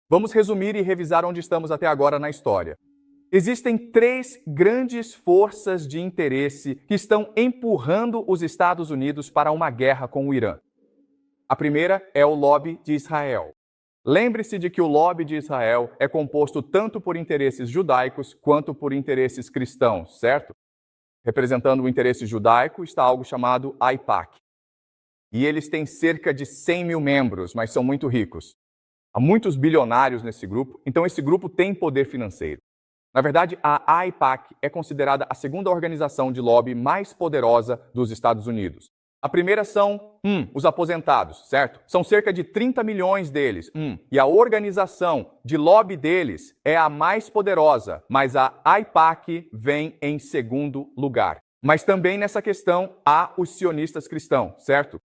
Vamos resumir e revisar onde estamos até agora na história. Existem três grandes forças de interesse que estão empurrando os Estados Unidos para uma guerra com o Irã. A primeira é o lobby de Israel. Lembre-se de que o lobby de Israel é composto tanto por interesses judaicos quanto por interesses cristãos, certo? Representando o interesse judaico está algo chamado AIPAC. E eles têm cerca de 100 mil membros, mas são muito ricos. Há muitos bilionários nesse grupo, então esse grupo tem poder financeiro. Na verdade, a AIPAC é considerada a segunda organização de lobby mais poderosa dos Estados Unidos. A primeira são os aposentados, certo? São cerca de 30 milhões deles. E a organização de lobby deles é a mais poderosa, mas a AIPAC vem em segundo lugar. Mas também nessa questão há os sionistas cristãos, certo?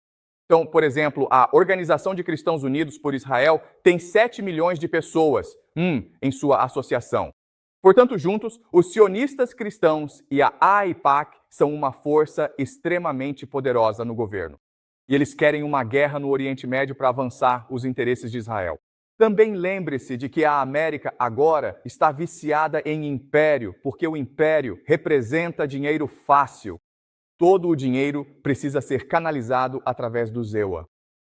Então, por exemplo, a Organização de Cristãos Unidos por Israel tem 7 milhões de pessoas em sua associação. Portanto, juntos, os sionistas cristãos e a AIPAC são uma força extremamente poderosa no governo. E eles querem uma guerra no Oriente Médio para avançar os interesses de Israel. Também lembre-se de que a América agora está viciada em império, porque o império representa dinheiro fácil. Todo o dinheiro precisa ser canalizado através do ZEWA.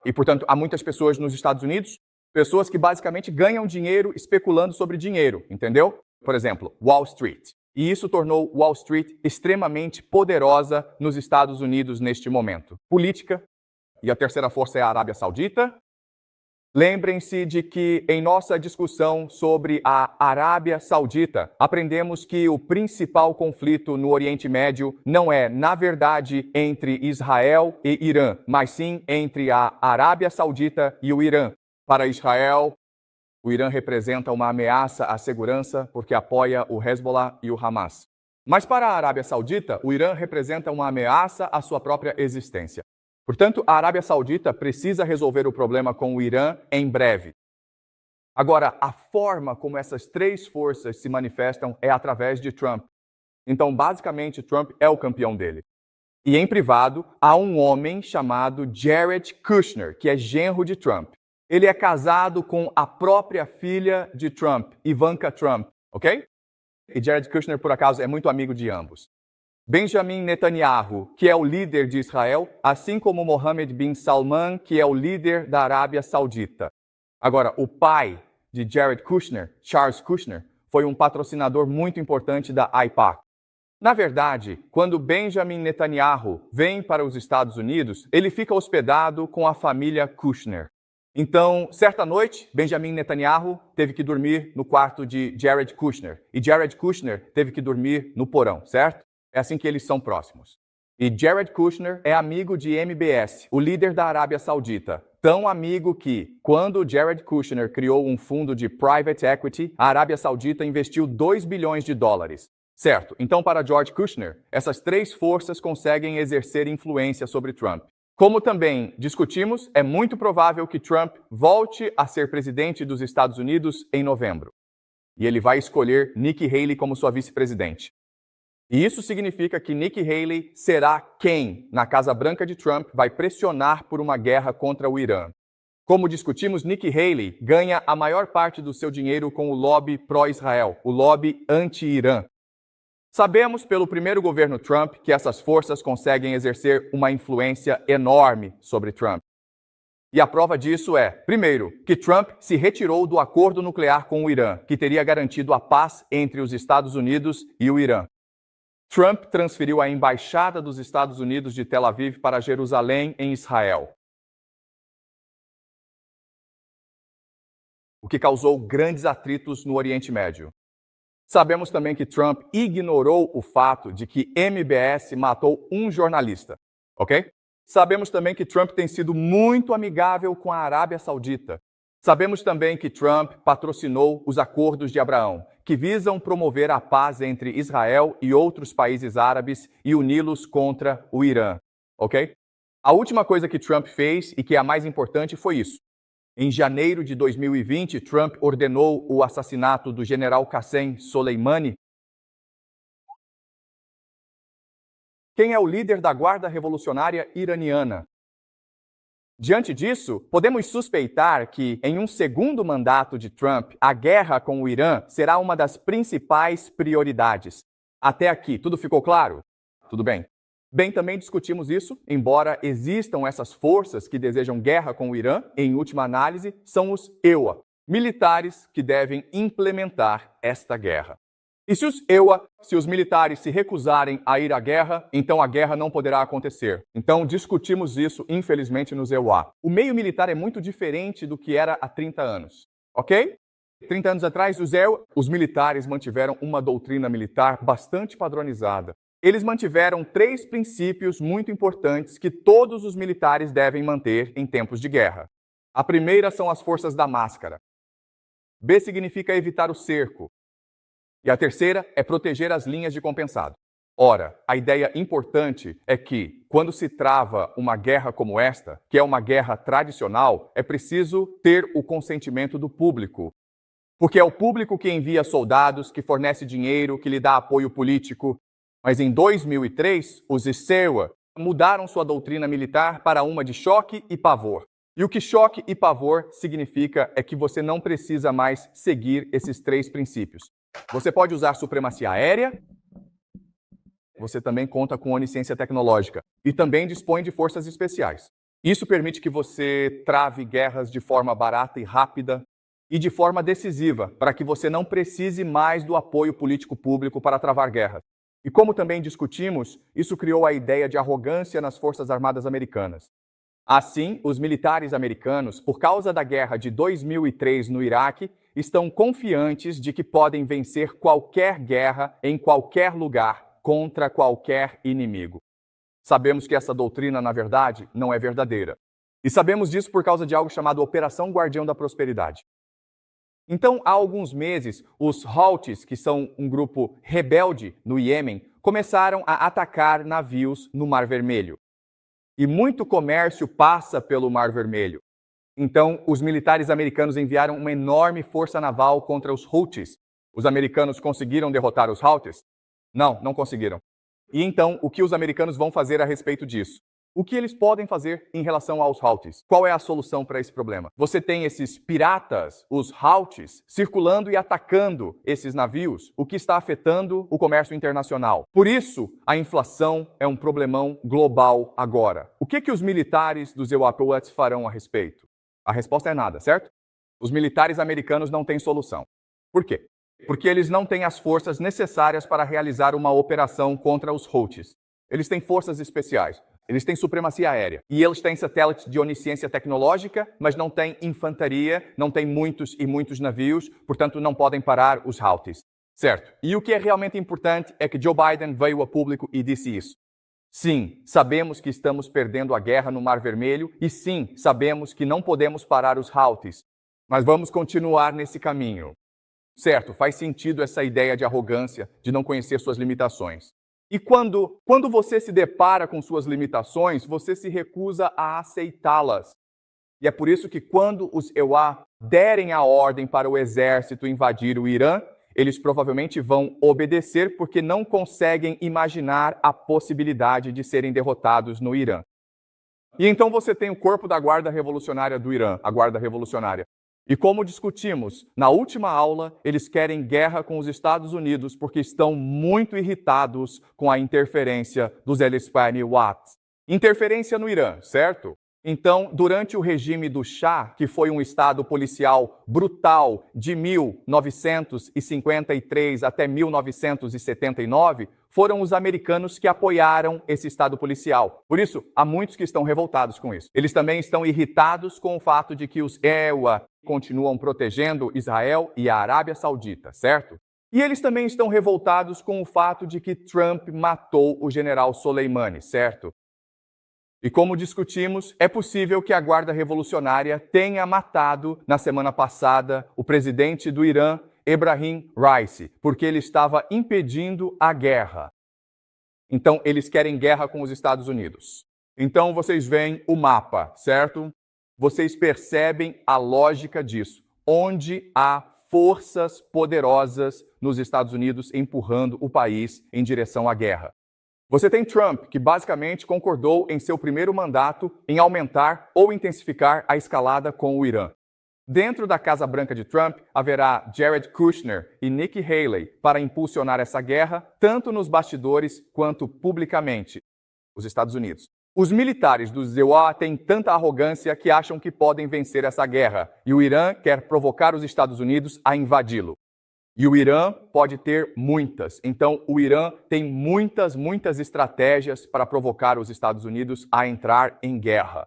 E, portanto, há muitas pessoas nos Estados Unidos, pessoas que basicamente ganham dinheiro especulando sobre dinheiro, entendeu? Por exemplo, Wall Street. E isso tornou Wall Street extremamente poderosa nos Estados Unidos neste momento. Política. E a terceira força é a Arábia Saudita. Lembrem-se de que em nossa discussão sobre a Arábia Saudita, aprendemos que o principal conflito no Oriente Médio não é, na verdade, entre Israel e Irã, mas sim entre a Arábia Saudita e o Irã. Para Israel, o Irã representa uma ameaça à segurança porque apoia o Hezbollah e o Hamas. Mas para a Arábia Saudita, o Irã representa uma ameaça à sua própria existência. Portanto, a Arábia Saudita precisa resolver o problema com o Irã em breve. Agora, a forma como essas três forças se manifestam é através de Trump. Então, basicamente, Trump é o campeão dele. E em privado, há um homem chamado Jared Kushner, que é genro de Trump. Ele é casado com a própria filha de Trump, Ivanka Trump, ok? E Jared Kushner, por acaso, é muito amigo de ambos. Benjamin Netanyahu, que é o líder de Israel, assim como Mohammed bin Salman, que é o líder da Arábia Saudita. Agora, o pai de Jared Kushner, Charles Kushner, foi um patrocinador muito importante da AIPAC. Na verdade, quando Benjamin Netanyahu vem para os Estados Unidos, ele fica hospedado com a família Kushner. Então, certa noite, Benjamin Netanyahu teve que dormir no quarto de Jared Kushner. E Jared Kushner teve que dormir no porão, certo? É assim que eles são próximos. E Jared Kushner é amigo de MBS, o líder da Arábia Saudita. Tão amigo que, quando Jared Kushner criou um fundo de private equity, a Arábia Saudita investiu 2 bilhões de dólares. Certo, então para George Kushner, essas três forças conseguem exercer influência sobre Trump. Como também discutimos, é muito provável que Trump volte a ser presidente dos Estados Unidos em novembro. E ele vai escolher Nikki Haley como sua vice-presidente. E isso significa que Nikki Haley será quem, na Casa Branca de Trump, vai pressionar por uma guerra contra o Irã. Como discutimos, Nikki Haley ganha a maior parte do seu dinheiro com o lobby pró-Israel, o lobby anti-Irã. Sabemos pelo primeiro governo Trump que essas forças conseguem exercer uma influência enorme sobre Trump. E a prova disso é, primeiro, que Trump se retirou do acordo nuclear com o Irã, que teria garantido a paz entre os Estados Unidos e o Irã. Trump transferiu a embaixada dos Estados Unidos de Tel Aviv para Jerusalém, em Israel, o que causou grandes atritos no Oriente Médio. Sabemos também que Trump ignorou o fato de que MBS matou um jornalista, ok? Sabemos também que Trump tem sido muito amigável com a Arábia Saudita. Sabemos também que Trump patrocinou os Acordos de Abraão, que visam promover a paz entre Israel e outros países árabes e uni-los contra o Irã, ok? A última coisa que Trump fez, e que é a mais importante, foi isso. Em janeiro de 2020, Trump ordenou o assassinato do general Qassem Soleimani. Quem é o líder da Guarda Revolucionária Iraniana? Diante disso, podemos suspeitar que, em um segundo mandato de Trump, a guerra com o Irã será uma das principais prioridades. Até aqui, tudo ficou claro? Tudo bem. Bem, também discutimos isso, embora existam essas forças que desejam guerra com o Irã, em última análise, são os EUA, militares que devem implementar esta guerra. E se os EUA, se os militares se recusarem a ir à guerra, então a guerra não poderá acontecer. Então discutimos isso, infelizmente, nos EUA. O meio militar é muito diferente do que era há 30 anos, ok? 30 anos atrás, os militares mantiveram uma doutrina militar bastante padronizada. Eles mantiveram 3 princípios muito importantes que todos os militares devem manter em tempos de guerra. A primeira são as forças da máscara. B significa evitar o cerco. E a terceira é proteger as linhas de compensado. Ora, a ideia importante é que, quando se trava uma guerra como esta, que é uma guerra tradicional, é preciso ter o consentimento do público. Porque é o público que envia soldados, que fornece dinheiro, que lhe dá apoio político. Mas em 2003, os EUA mudaram sua doutrina militar para uma de choque e pavor. E o que choque e pavor significa é que você não precisa mais seguir esses 3 princípios. Você pode usar supremacia aérea, você também conta com onisciência tecnológica e também dispõe de forças especiais. Isso permite que você trave guerras de forma barata e rápida e de forma decisiva, para que você não precise mais do apoio político público para travar guerras. E como também discutimos, isso criou a ideia de arrogância nas Forças Armadas Americanas. Assim, os militares americanos, por causa da guerra de 2003 no Iraque, estão confiantes de que podem vencer qualquer guerra em qualquer lugar contra qualquer inimigo. Sabemos que essa doutrina, na verdade, não é verdadeira. E sabemos disso por causa de algo chamado Operação Guardião da Prosperidade. Então, há alguns meses, os Houthis, que são um grupo rebelde no Iêmen, começaram a atacar navios no Mar Vermelho. E muito comércio passa pelo Mar Vermelho. Então, os militares americanos enviaram uma enorme força naval contra os Houthis. Os americanos conseguiram derrotar os Houthis? Não conseguiram. E então, o que os americanos vão fazer a respeito disso? O que eles podem fazer em relação aos Houthis? Qual é a solução para esse problema? Você tem esses piratas, os Houthis, circulando e atacando esses navios, o que está afetando o comércio internacional. Por isso, a inflação é um problemão global agora. O que os militares dos EUAPOATS farão a respeito? A resposta é nada, certo? Os militares americanos não têm solução. Por quê? Porque eles não têm as forças necessárias para realizar uma operação contra os Houthis. Eles têm forças especiais. Eles têm supremacia aérea. E eles têm satélites de onisciência tecnológica, mas não têm infantaria, não têm muitos e muitos navios, portanto não podem parar os Houthis. Certo. E o que é realmente importante é que Joe Biden veio a público e disse isso. Sim, sabemos que estamos perdendo a guerra no Mar Vermelho e sim, sabemos que não podemos parar os Houthis, mas vamos continuar nesse caminho. Certo, faz sentido essa ideia de arrogância, de não conhecer suas limitações. E quando você se depara com suas limitações, você se recusa a aceitá-las. E é por isso que quando os EUA derem a ordem para o exército invadir o Irã, eles provavelmente vão obedecer porque não conseguem imaginar a possibilidade de serem derrotados no Irã. E então você tem o corpo da Guarda Revolucionária do Irã, a Guarda Revolucionária. E como discutimos na última aula, eles querem guerra com os Estados Unidos porque estão muito irritados com a interferência dos Al-Islamiyat. Interferência no Irã, certo? Então, durante o regime do Shah, que foi um estado policial brutal de 1953 até 1979, foram os americanos que apoiaram esse estado policial. Por isso, há muitos que estão revoltados com isso. Eles também estão irritados com o fato de que os EUA continuam protegendo Israel e a Arábia Saudita, certo? E eles também estão revoltados com o fato de que Trump matou o general Soleimani, certo? E como discutimos, é possível que a Guarda Revolucionária tenha matado, na semana passada, o presidente do Irã, Ebrahim Raisi, porque ele estava impedindo a guerra. Então, eles querem guerra com os Estados Unidos. Então, vocês veem o mapa, certo? Vocês percebem a lógica disso, onde há forças poderosas nos Estados Unidos empurrando o país em direção à guerra. Você tem Trump, que basicamente concordou em seu primeiro mandato em aumentar ou intensificar a escalada com o Irã. Dentro da Casa Branca de Trump, haverá Jared Kushner e Nikki Haley para impulsionar essa guerra, tanto nos bastidores quanto publicamente. Os Estados Unidos. Os militares do ZEUA têm tanta arrogância que acham que podem vencer essa guerra, e o Irã quer provocar os Estados Unidos a invadi-lo. E o Irã pode ter muitas. Então, o Irã tem muitas estratégias para provocar os Estados Unidos a entrar em guerra.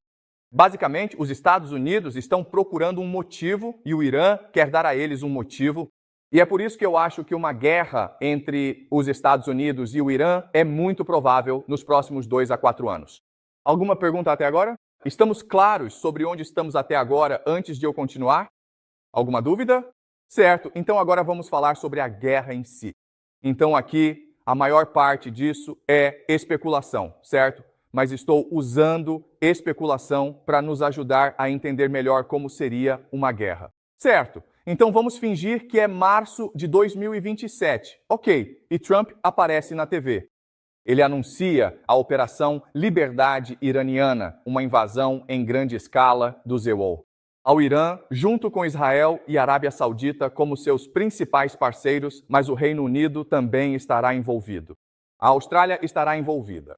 Basicamente, os Estados Unidos estão procurando um motivo e o Irã quer dar a eles um motivo. E é por isso que eu acho que uma guerra entre os Estados Unidos e o Irã é muito provável nos próximos 2 a 4 anos. Alguma pergunta até agora? Estamos claros sobre onde estamos até agora antes de eu continuar? Alguma dúvida? Certo, então agora vamos falar sobre a guerra em si. Então aqui, a maior parte disso é especulação, certo? Mas estou usando especulação para nos ajudar a entender melhor como seria uma guerra. Certo, então vamos fingir que é março de 2027. Ok, e Trump aparece na TV. Ele anuncia a Operação Liberdade Iraniana, uma invasão em grande escala do ZEUA, ao Irã, junto com Israel e Arábia Saudita como seus principais parceiros, mas o Reino Unido também estará envolvido. A Austrália estará envolvida.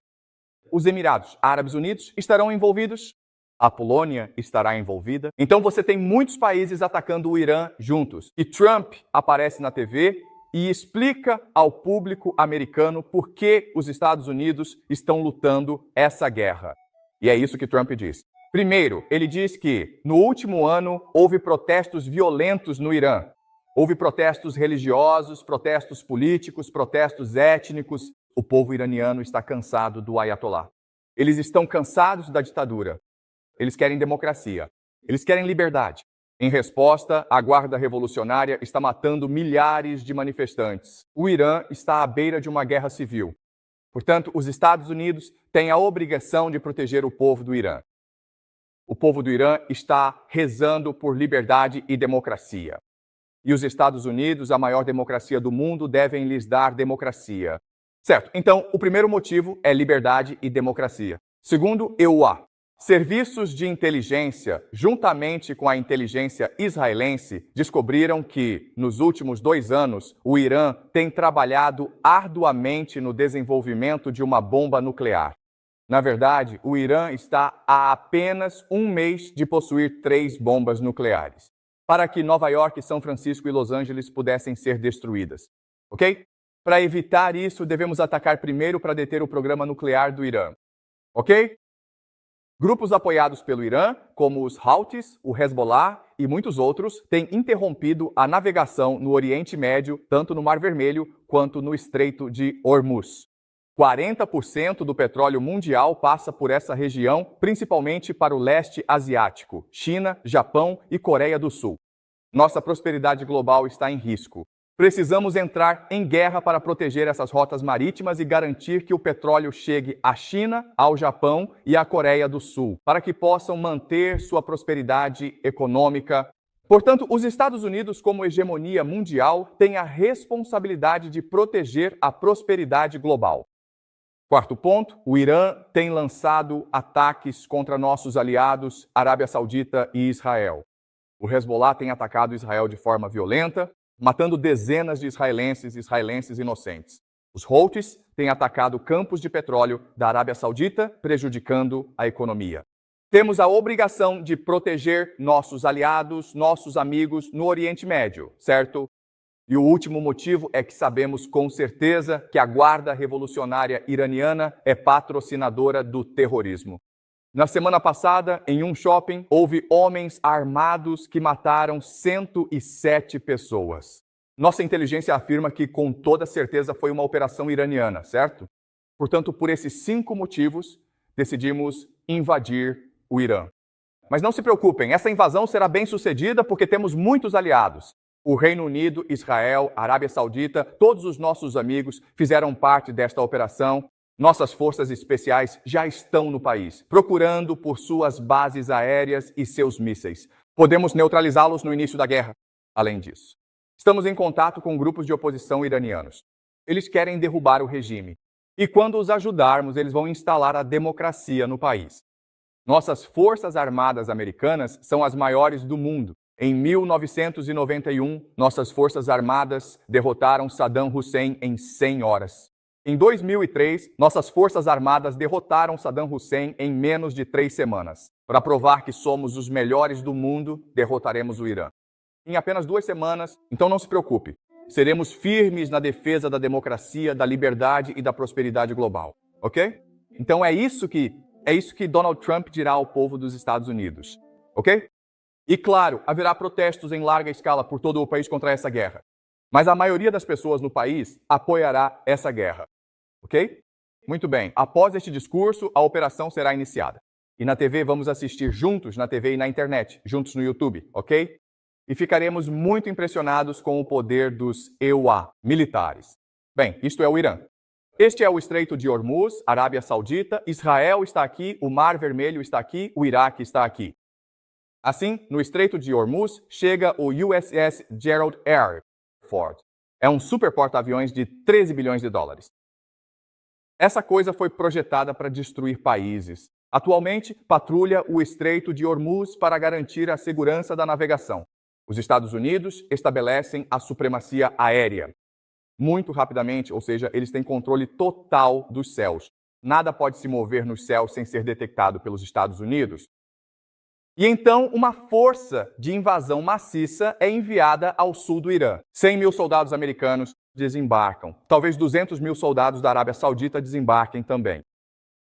Os Emirados Árabes Unidos estarão envolvidos. A Polônia estará envolvida. Então você tem muitos países atacando o Irã juntos. E Trump aparece na TV e explica ao público americano por que os Estados Unidos estão lutando essa guerra. E é isso que Trump diz. Primeiro, ele diz que no último ano houve protestos violentos no Irã. Houve protestos religiosos, protestos políticos, protestos étnicos. O povo iraniano está cansado do Ayatollah. Eles estão cansados da ditadura. Eles querem democracia. Eles querem liberdade. Em resposta, a Guarda Revolucionária está matando milhares de manifestantes. O Irã está à beira de uma guerra civil. Portanto, os Estados Unidos têm a obrigação de proteger o povo do Irã. O povo do Irã está rezando por liberdade e democracia. E os Estados Unidos, a maior democracia do mundo, devem lhes dar democracia. Certo, então o primeiro motivo é liberdade e democracia. Segundo, EUA. Serviços de inteligência, juntamente com a inteligência israelense, descobriram que, nos últimos 2 anos, o Irã tem trabalhado arduamente no desenvolvimento de uma bomba nuclear. Na verdade, o Irã está a apenas 1 mês de possuir 3 bombas nucleares, para que Nova York, São Francisco e Los Angeles pudessem ser destruídas. Ok? Para evitar isso, devemos atacar primeiro para deter o programa nuclear do Irã. Ok? Grupos apoiados pelo Irã, como os Houthis, o Hezbollah e muitos outros, têm interrompido a navegação no Oriente Médio, tanto no Mar Vermelho quanto no Estreito de Hormuz. 40% do petróleo mundial passa por essa região, principalmente para o leste asiático, China, Japão e Coreia do Sul. Nossa prosperidade global está em risco. Precisamos entrar em guerra para proteger essas rotas marítimas e garantir que o petróleo chegue à China, ao Japão e à Coreia do Sul, para que possam manter sua prosperidade econômica. Portanto, os Estados Unidos, como hegemonia mundial, têm a responsabilidade de proteger a prosperidade global. Quarto ponto, o Irã tem lançado ataques contra nossos aliados, Arábia Saudita e Israel. O Hezbollah tem atacado Israel de forma violenta, matando dezenas de israelenses inocentes. Os Houthis têm atacado campos de petróleo da Arábia Saudita, prejudicando a economia. Temos a obrigação de proteger nossos aliados, nossos amigos no Oriente Médio, certo? E o último motivo é que sabemos com certeza que a Guarda Revolucionária Iraniana é patrocinadora do terrorismo. Na semana passada, em um shopping, houve homens armados que mataram 107 pessoas. Nossa inteligência afirma que, com toda certeza, foi uma operação iraniana, certo? Portanto, por esses 5 motivos, decidimos invadir o Irã. Mas não se preocupem, essa invasão será bem sucedida porque temos muitos aliados. O Reino Unido, Israel, Arábia Saudita, todos os nossos amigos fizeram parte desta operação. Nossas forças especiais já estão no país, procurando por suas bases aéreas e seus mísseis. Podemos neutralizá-los no início da guerra. Além disso, estamos em contato com grupos de oposição iranianos. Eles querem derrubar o regime. E quando os ajudarmos, eles vão instalar a democracia no país. Nossas forças armadas americanas são as maiores do mundo. Em 1991, nossas forças armadas derrotaram Saddam Hussein em 100 horas. Em 2003, nossas forças armadas derrotaram Saddam Hussein em menos de 3 semanas. Para provar que somos os melhores do mundo, derrotaremos o Irã. Em apenas 2 semanas, então não se preocupe. Seremos firmes na defesa da democracia, da liberdade e da prosperidade global, ok? Então é isso que Donald Trump dirá ao povo dos Estados Unidos, ok? E claro, haverá protestos em larga escala por todo o país contra essa guerra. Mas a maioria das pessoas no país apoiará essa guerra, ok? Muito bem, após este discurso, a operação será iniciada. E na TV vamos assistir juntos, na TV e na internet, juntos no YouTube, ok? E ficaremos muito impressionados com o poder dos EUA, militares. Bem, isto é o Irã. Este é o Estreito de Hormuz, Arábia Saudita, Israel está aqui, o Mar Vermelho está aqui, o Iraque está aqui. Assim, no Estreito de Hormuz, chega o USS Gerald R. Ford. É um super porta-aviões de 13 bilhões de dólares. Essa coisa foi projetada para destruir países. Atualmente, patrulha o Estreito de Hormuz para garantir a segurança da navegação. Os Estados Unidos estabelecem a supremacia aérea. Muito rapidamente, ou seja, eles têm controle total dos céus. Nada pode se mover nos céus sem ser detectado pelos Estados Unidos. E então, uma força de invasão maciça é enviada ao sul do Irã. 100 mil soldados americanos desembarcam. Talvez 200 mil soldados da Arábia Saudita desembarquem também.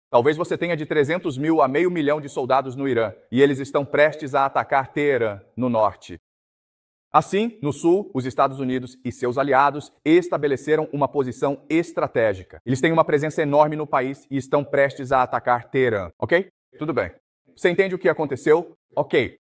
Talvez você tenha de 300 mil a meio milhão de soldados no Irã, e eles estão prestes a atacar Teherã, no norte. Assim, no sul, os Estados Unidos e seus aliados estabeleceram uma posição estratégica. Eles têm uma presença enorme no país e estão prestes a atacar Teherã, ok? Tudo bem. Você entende o que aconteceu? Ok.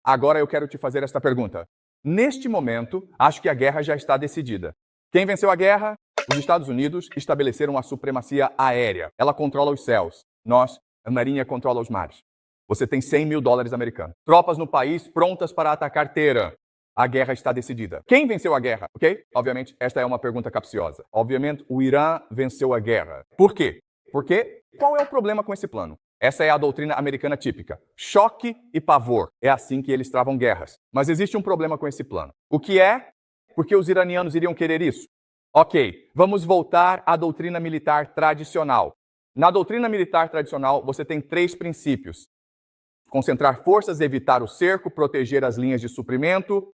Agora eu quero te fazer esta pergunta. Neste momento, acho que a guerra já está decidida. Quem venceu a guerra? Os Estados Unidos estabeleceram a supremacia aérea. Ela controla os céus. Nós, a Marinha, controla os mares. Você tem 100 mil dólares americanos. Tropas no país prontas para atacar Teherã. A guerra está decidida. Quem venceu a guerra? Ok? Obviamente, esta é uma pergunta capciosa. Obviamente, o Irã venceu a guerra. Por quê? Porque qual é o problema com esse plano? Essa é a doutrina americana típica. Choque e pavor. É assim que eles travam guerras. Mas existe um problema com esse plano. O que é? Porque os iranianos iriam querer isso. Ok, vamos voltar à doutrina militar tradicional. Na doutrina militar tradicional, você tem 3 princípios. Concentrar forças, evitar o cerco, proteger as linhas de suprimento.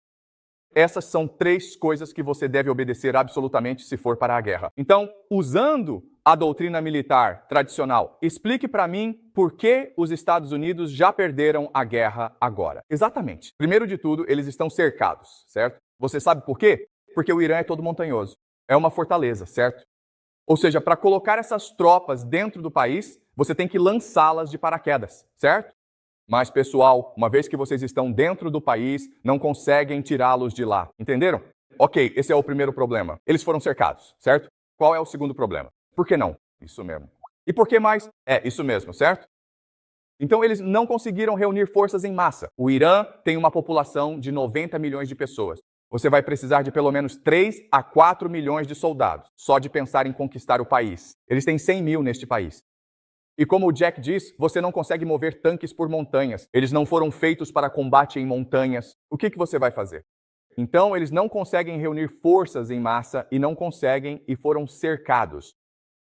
Essas são 3 coisas que você deve obedecer absolutamente se for para a guerra. Então, usando a doutrina militar tradicional, explique para mim por que os Estados Unidos já perderam a guerra agora. Exatamente. Primeiro de tudo, eles estão cercados, certo? Você sabe por quê? Porque o Irã é todo montanhoso. É uma fortaleza, certo? Ou seja, para colocar essas tropas dentro do país, você tem que lançá-las de paraquedas, certo? Mas, pessoal, uma vez que vocês estão dentro do país, não conseguem tirá-los de lá. Entenderam? Ok, esse é o primeiro problema. Eles foram cercados, certo? Qual é o segundo problema? Por que não? Isso mesmo. E por que mais? É, isso mesmo, certo? Então, eles não conseguiram reunir forças em massa. O Irã tem uma população de 90 milhões de pessoas. Você vai precisar de pelo menos 3 a 4 milhões de soldados, só de pensar em conquistar o país. Eles têm 100 mil neste país. E como o Jack diz, você não consegue mover tanques por montanhas. Eles não foram feitos para combate em montanhas. O que você vai fazer? Então, eles não conseguem reunir forças em massa e não conseguem e foram cercados.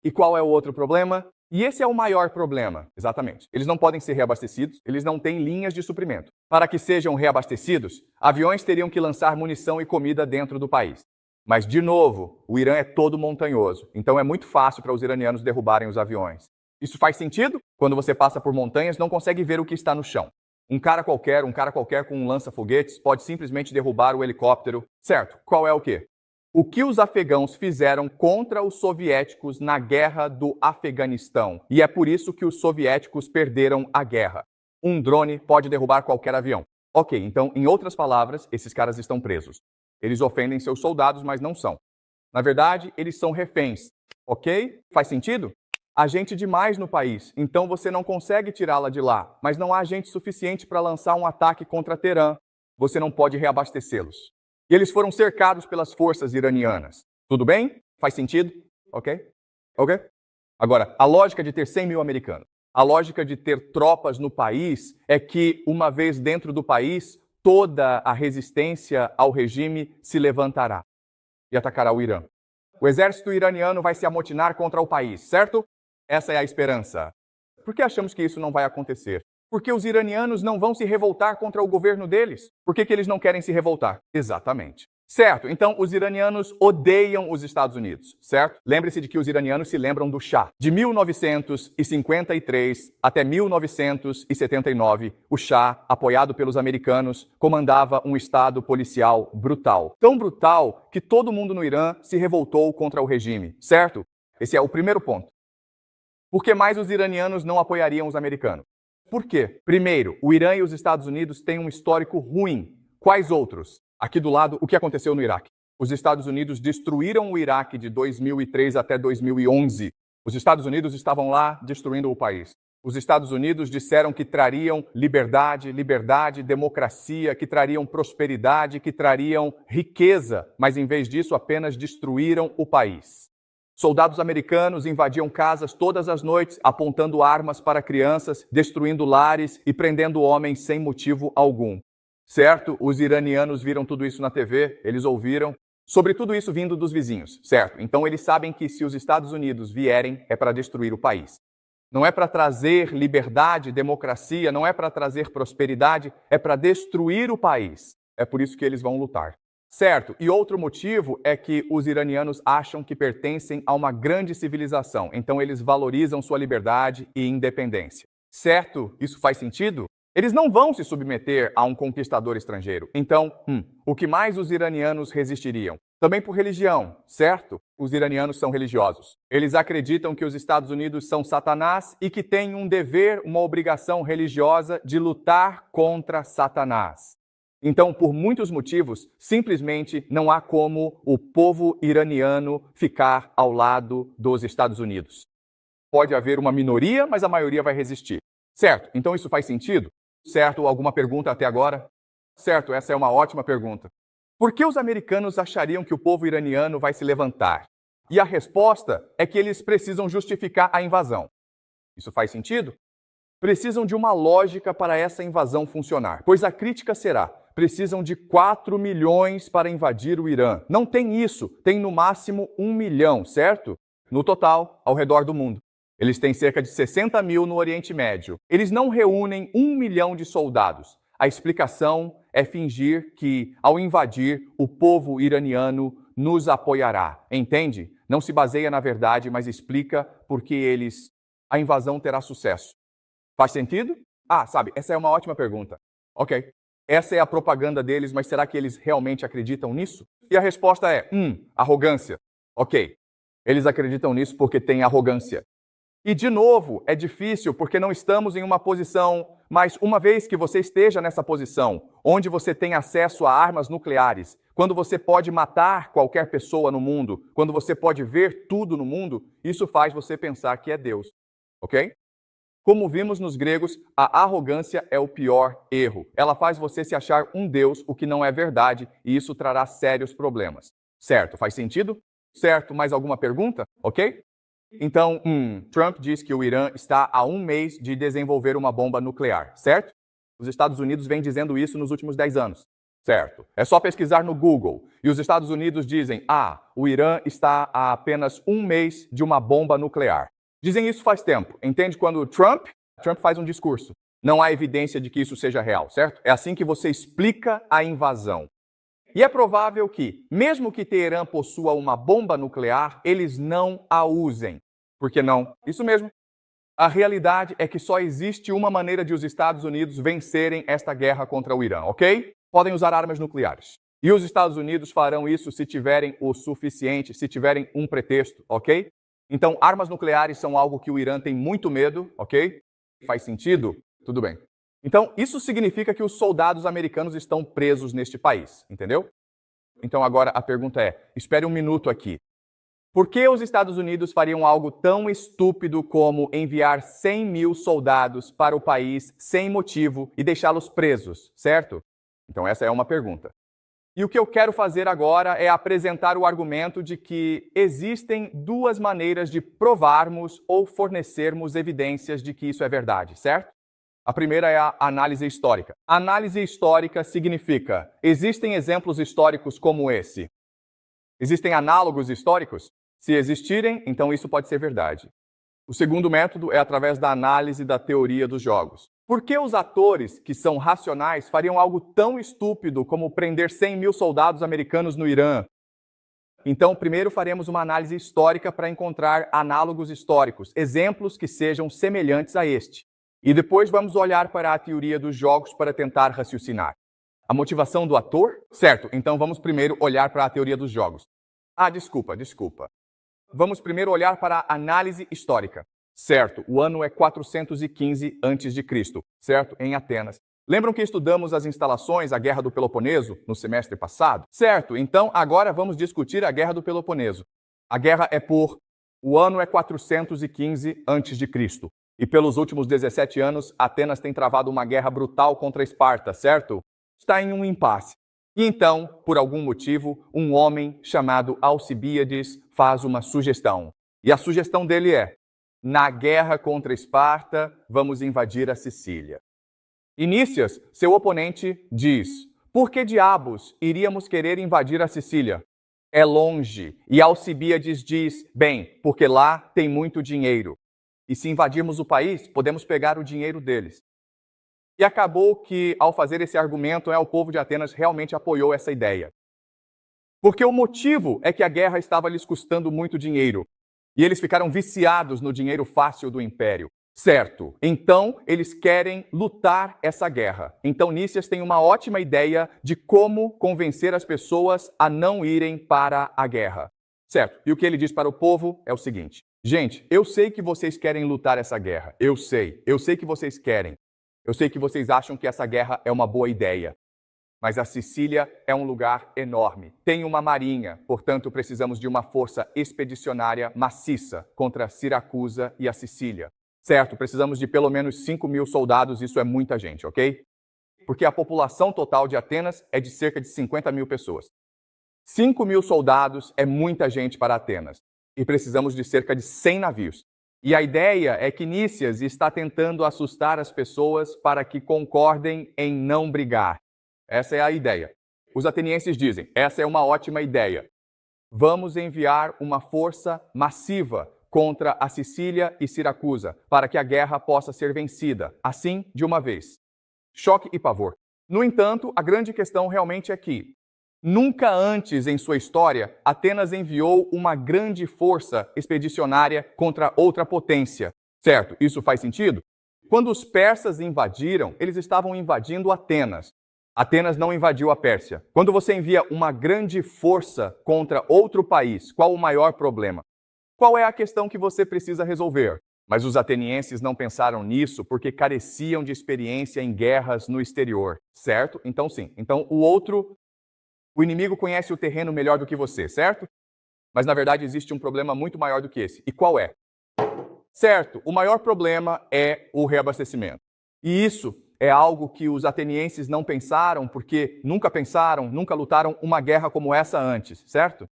E qual é o outro problema? E esse é o maior problema, exatamente. Eles não podem ser reabastecidos, eles não têm linhas de suprimento. Para que sejam reabastecidos, aviões teriam que lançar munição e comida dentro do país. Mas, de novo, o Irã é todo montanhoso, então é muito fácil para os iranianos derrubarem os aviões. Isso faz sentido? Quando você passa por montanhas, não consegue ver o que está no chão. Um cara qualquer com um lança-foguetes pode simplesmente derrubar o helicóptero. Certo, qual é o quê? O que os afegãos fizeram contra os soviéticos na guerra do Afeganistão. E é por isso que os soviéticos perderam a guerra. Um drone pode derrubar qualquer avião. Ok, então, em outras palavras, esses caras estão presos. Eles ofendem seus soldados, mas não são. Na verdade, eles são reféns. Ok? Faz sentido? Há gente demais no país, então você não consegue tirá-la de lá. Mas não há gente suficiente para lançar um ataque contra Teherã. Você não pode reabastecê-los. E eles foram cercados pelas forças iranianas. Tudo bem? Faz sentido? Ok? Ok? Agora, a lógica de ter 100 mil americanos, a lógica de ter tropas no país é que, uma vez dentro do país, toda a resistência ao regime se levantará e atacará o Irã. O exército iraniano vai se amotinar contra o país, certo? Essa é a esperança. Por que achamos que isso não vai acontecer? Porque os iranianos não vão se revoltar contra o governo deles. Por que eles não querem se revoltar? Exatamente. Certo, então os iranianos odeiam os Estados Unidos, certo? Lembre-se de que os iranianos se lembram do Shah. De 1953 até 1979, o Shah, apoiado pelos americanos, comandava um estado policial brutal. Tão brutal que todo mundo no Irã se revoltou contra o regime, certo? Esse é o primeiro ponto. Por que mais os iranianos não apoiariam os americanos? Por quê? Primeiro, o Irã e os Estados Unidos têm um histórico ruim. Quais outros? Aqui do lado, o que aconteceu no Iraque? Os Estados Unidos destruíram o Iraque de 2003 até 2011. Os Estados Unidos estavam lá destruindo o país. Os Estados Unidos disseram que trariam liberdade, democracia, que trariam prosperidade, que trariam riqueza, mas em vez disso apenas destruíram o país. Soldados americanos invadiam casas todas as noites, apontando armas para crianças, destruindo lares e prendendo homens sem motivo algum. Certo? Os iranianos viram tudo isso na TV, eles ouviram sobre tudo isso vindo dos vizinhos, certo? Então eles sabem que se os Estados Unidos vierem, é para destruir o país. Não é para trazer liberdade, democracia, não é para trazer prosperidade, é para destruir o país. É por isso que eles vão lutar. Certo, e outro motivo é que os iranianos acham que pertencem a uma grande civilização, então eles valorizam sua liberdade e independência. Certo? Isso faz sentido? Eles não vão se submeter a um conquistador estrangeiro. Então, o que mais os iranianos resistiriam? Também por religião, certo? Os iranianos são religiosos. Eles acreditam que os Estados Unidos são Satanás e que têm um dever, uma obrigação religiosa de lutar contra Satanás. Então, por muitos motivos, simplesmente não há como o povo iraniano ficar ao lado dos Estados Unidos. Pode haver uma minoria, mas a maioria vai resistir. Certo? Então isso faz sentido? Certo? Alguma pergunta até agora? Certo, essa é uma ótima pergunta. Por que os americanos achariam que o povo iraniano vai se levantar? E a resposta é que eles precisam justificar a invasão. Isso faz sentido? Precisam de uma lógica para essa invasão funcionar, pois a crítica será: precisam de 4 milhões para invadir o Irã. Não tem isso, tem no máximo 1 milhão, certo? No total, ao redor do mundo. Eles têm cerca de 60 mil no Oriente Médio. Eles não reúnem 1 milhão de soldados. A explicação é fingir que, ao invadir, o povo iraniano nos apoiará. Entende? Não se baseia na verdade, mas explica por que a invasão terá sucesso. Faz sentido? Sabe, essa é uma ótima pergunta. Ok. Essa é a propaganda deles, mas será que eles realmente acreditam nisso? E a resposta é, arrogância. Ok. Eles acreditam nisso porque têm arrogância. E, de novo, é difícil porque não estamos em uma posição, mas uma vez que você esteja nessa posição, onde você tem acesso a armas nucleares, quando você pode matar qualquer pessoa no mundo, quando você pode ver tudo no mundo, isso faz você pensar que é Deus. Ok? Como vimos nos gregos, a arrogância é o pior erro. Ela faz você se achar um Deus, o que não é verdade, e isso trará sérios problemas. Certo? Faz sentido? Certo? Mais alguma pergunta? Ok? Então, Trump diz que o Irã está a 1 mês de desenvolver uma bomba nuclear, certo? Os Estados Unidos vêm dizendo isso nos últimos 10 anos, certo? É só pesquisar no Google. E os Estados Unidos dizem, o Irã está a apenas 1 mês de uma bomba nuclear. Dizem isso faz tempo. Entende quando Trump faz um discurso? Não há evidência de que isso seja real, certo? É assim que você explica a invasão. E é provável que, mesmo que Teherã possua uma bomba nuclear, eles não a usem. Por que não? Isso mesmo. A realidade é que só existe uma maneira de os Estados Unidos vencerem esta guerra contra o Irã, ok? Podem usar armas nucleares. E os Estados Unidos farão isso se tiverem o suficiente, se tiverem um pretexto, ok? Então, armas nucleares são algo que o Irã tem muito medo, ok? Faz sentido? Tudo bem. Então, isso significa que os soldados americanos estão presos neste país, entendeu? Então, agora a pergunta é, espere um minuto aqui. Por que os Estados Unidos fariam algo tão estúpido como enviar 100 mil soldados para o país sem motivo e deixá-los presos, certo? Então, essa é uma pergunta. E o que eu quero fazer agora é apresentar o argumento de que existem duas maneiras de provarmos ou fornecermos evidências de que isso é verdade, certo? A primeira é a análise histórica. Análise histórica significa: existem exemplos históricos como esse? Existem análogos históricos? Se existirem, então isso pode ser verdade. O segundo método é através da análise da teoria dos jogos. Por que os atores, que são racionais, fariam algo tão estúpido como prender 100 mil soldados americanos no Irã? Então, primeiro faremos uma análise histórica para encontrar análogos históricos, exemplos que sejam semelhantes a este. E depois vamos olhar para a teoria dos jogos para tentar raciocinar. A motivação do ator? Certo, então vamos primeiro olhar para a teoria dos jogos. Desculpa. Vamos primeiro olhar para a análise histórica. Certo, o ano é 415 a.C., certo? Em Atenas. Lembram que estudamos as instalações, a Guerra do Peloponeso, no semestre passado? Certo, então agora vamos discutir a Guerra do Peloponeso. A guerra o ano é 415 a.C., e pelos últimos 17 anos, Atenas tem travado uma guerra brutal contra Esparta, certo? Está em um impasse. E então, por algum motivo, um homem chamado Alcibíades faz uma sugestão. E a sugestão dele é: na guerra contra Esparta, vamos invadir a Sicília. E Nícias, seu oponente, diz: por que diabos iríamos querer invadir a Sicília? É longe. E Alcibíades diz: bem, porque lá tem muito dinheiro. E se invadirmos o país, podemos pegar o dinheiro deles. E acabou que, ao fazer esse argumento, o povo de Atenas realmente apoiou essa ideia. Porque o motivo é que a guerra estava lhes custando muito dinheiro. E eles ficaram viciados no dinheiro fácil do império. Certo, então eles querem lutar essa guerra. Então Nícias tem uma ótima ideia de como convencer as pessoas a não irem para a guerra. Certo, e o que ele diz para o povo é o seguinte: gente, eu sei que vocês querem lutar essa guerra. Eu sei que vocês querem. Eu sei que vocês acham que essa guerra é uma boa ideia. Mas a Sicília é um lugar enorme. Tem uma marinha, portanto precisamos de uma força expedicionária maciça contra Siracusa e a Sicília. Certo, precisamos de pelo menos 5 mil soldados, isso é muita gente, ok? Porque a população total de Atenas é de cerca de 50 mil pessoas. 5 mil soldados é muita gente para Atenas. E precisamos de cerca de 100 navios. E a ideia é que Nícias está tentando assustar as pessoas para que concordem em não brigar. Essa é a ideia. Os atenienses dizem: essa é uma ótima ideia. Vamos enviar uma força massiva contra a Sicília e Siracusa, para que a guerra possa ser vencida, assim, de uma vez. Choque e pavor. No entanto, a grande questão realmente é que nunca antes em sua história, Atenas enviou uma grande força expedicionária contra outra potência. Certo, isso faz sentido? Quando os persas invadiram, eles estavam invadindo Atenas. Atenas não invadiu a Pérsia. Quando você envia uma grande força contra outro país, qual o maior problema? Qual é a questão que você precisa resolver? Mas os atenienses não pensaram nisso porque careciam de experiência em guerras no exterior, certo? Então sim. Então o inimigo conhece o terreno melhor do que você, certo? Mas na verdade existe um problema muito maior do que esse. E qual é? Certo, o maior problema é o reabastecimento. E isso é algo que os atenienses não pensaram porque nunca lutaram uma guerra como essa antes, certo?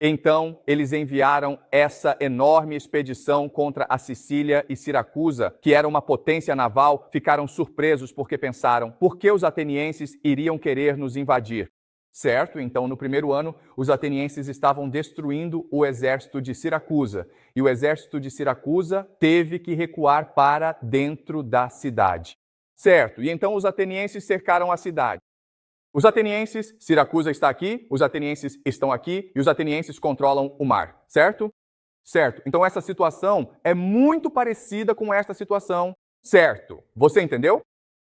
Então, eles enviaram essa enorme expedição contra a Sicília e Siracusa, que era uma potência naval, ficaram surpresos porque pensaram: por que os atenienses iriam querer nos invadir? Certo? Então, no primeiro ano, os atenienses estavam destruindo o exército de Siracusa, e o exército de Siracusa teve que recuar para dentro da cidade. Certo? E então os atenienses cercaram a cidade. Os atenienses, Siracusa está aqui, os atenienses estão aqui e os atenienses controlam o mar, certo? Certo. Então essa situação é muito parecida com esta situação, certo? Você entendeu?